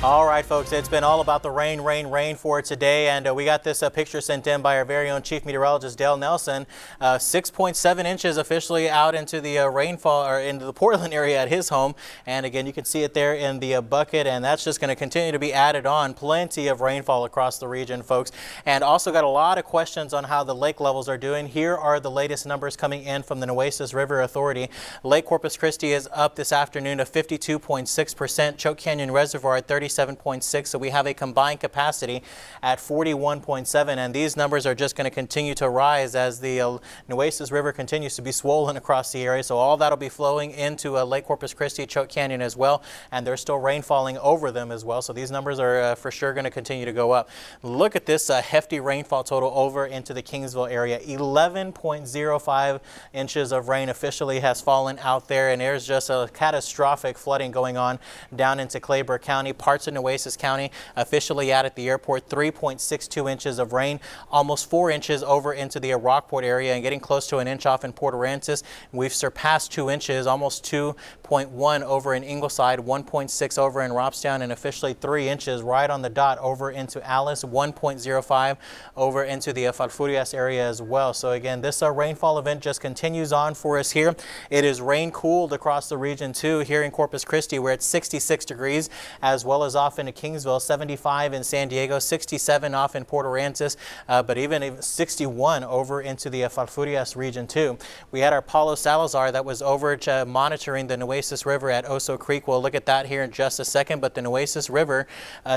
All right, folks, it's been all about the rain for today, and we got this picture sent in by our very own Chief Meteorologist Dale Nelson. 6.7 inches officially out into the rainfall, or into the Portland area at his home. And again, you can see it there in the bucket, and that's just going to continue to be added on. Plenty of rainfall across the region, folks. And also got a lot of questions on how the lake levels are doing. Here are the latest numbers coming in from the Nueces River Authority. Lake Corpus Christi is up this afternoon to 52.6%. Choke Canyon Reservoir at 37.6, so we have a combined capacity at 41.7, and these numbers are just going to continue to rise as the Nueces River continues to be swollen across the area. So all that'll be flowing into Lake Corpus Christi, Choke Canyon as well, and there's still rain falling over them as well. So these numbers are for sure going to continue to go up. Look at this hefty rainfall total over into the Kingsville area. 11.05 inches of rain officially has fallen out there, and there's just a catastrophic flooding going on down into Clayburgh County. Parts of Nueces County officially at the airport, 3.62 inches of rain, almost 4 inches over into the Rockport area, and getting close to an inch off in Port Aransas. We've surpassed 2 inches, almost 2.1 over in Ingleside, 1.6 over in Robstown, and officially 3 inches right on the dot over into Alice, 1.05 over into the Falfurrias area as well. So again, this rainfall event just continues on for us here. It is rain cooled across the region too. Here in Corpus Christi, we're at 66 degrees, as well as off into Kingsville, 75 in San Diego, 67 off in Port Aransas, but even 61 over into the Falfurrias region too. We had our Paulo Salazar that was over monitoring the Nueces River at Oso Creek. We'll look at that here in just a second, but the Nueces River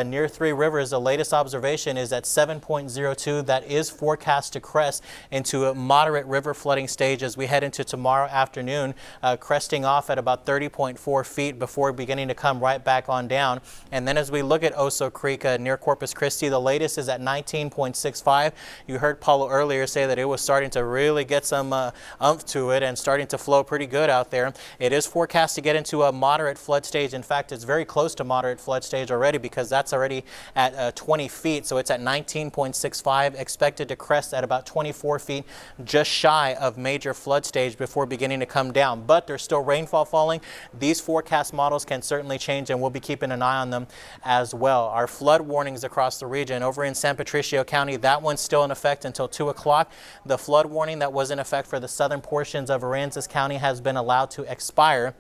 near Three Rivers, the latest observation is at 7.02. That is forecast to crest into a moderate river flooding stage as we head into tomorrow afternoon, cresting off at about 30.4 feet before beginning to come right back on down. And then as we look at Oso Creek near Corpus Christi, the latest is at 19.65. You heard Paulo earlier say that it was starting to really get some umph to it and starting to flow pretty good out there. It is forecast to get into a moderate flood stage. In fact, it's very close to moderate flood stage already, because that's already at 20 feet. So it's at 19.65, expected to crest at about 24 feet, just shy of major flood stage before beginning to come down. But there's still rainfall falling. These forecast models can certainly change, and we'll be keeping an eye on them as well. Our flood warnings across the region over in San Patricio County, that one's still in effect until 2 o'clock. The flood warning that was in effect for the southern portions of Aransas County has been allowed to expire.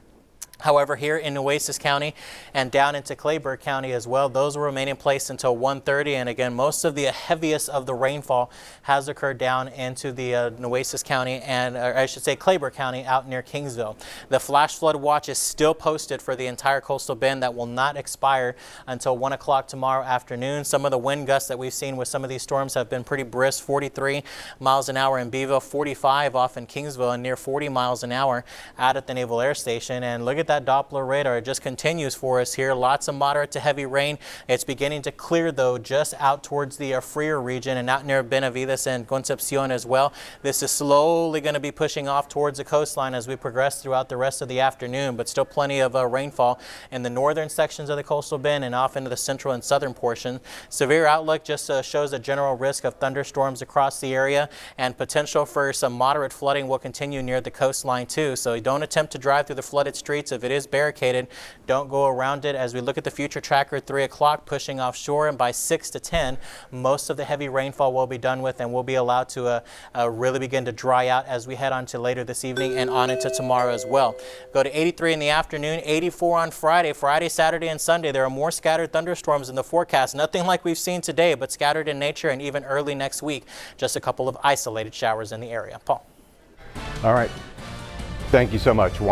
However, here in Nueces County and down into Clayburgh County as well, those will remain in place until 1:30. And again, most of the heaviest of the rainfall has occurred down into the Nueces County, and or I should say Clayburgh County, out near Kingsville. The flash flood watch is still posted for the entire coastal bend. That will not expire until 1 o'clock tomorrow afternoon. Some of the wind gusts that we've seen with some of these storms have been pretty brisk. 43 miles an hour in Beeville, 45 off in Kingsville, and near 40 miles an hour out at the Naval Air Station. And look at that Doppler radar. It just continues for us here. Lots of moderate to heavy rain. It's beginning to clear though just out towards the Freer region and out near Benavides and Concepcion as well. This is slowly going to be pushing off towards the coastline as we progress throughout the rest of the afternoon, but still plenty of rainfall in the northern sections of the coastal bend and off into the central and southern portion. Severe outlook just shows a general risk of thunderstorms across the area, and potential for some moderate flooding will continue near the coastline too. So don't attempt to drive through the flooded streets. If it is barricaded, don't go around it. As we look at the future tracker, 3 o'clock pushing offshore, and by 6 to 10, most of the heavy rainfall will be done with, and we'll be allowed to really begin to dry out as we head on to later this evening and on into tomorrow as well. Go to 83 in the afternoon, 84 on Friday, Saturday, and Sunday. There are more scattered thunderstorms in the forecast. Nothing like we've seen today, but scattered in nature, and even early next week, just a couple of isolated showers in the area. Paul. All right. Thank you so much.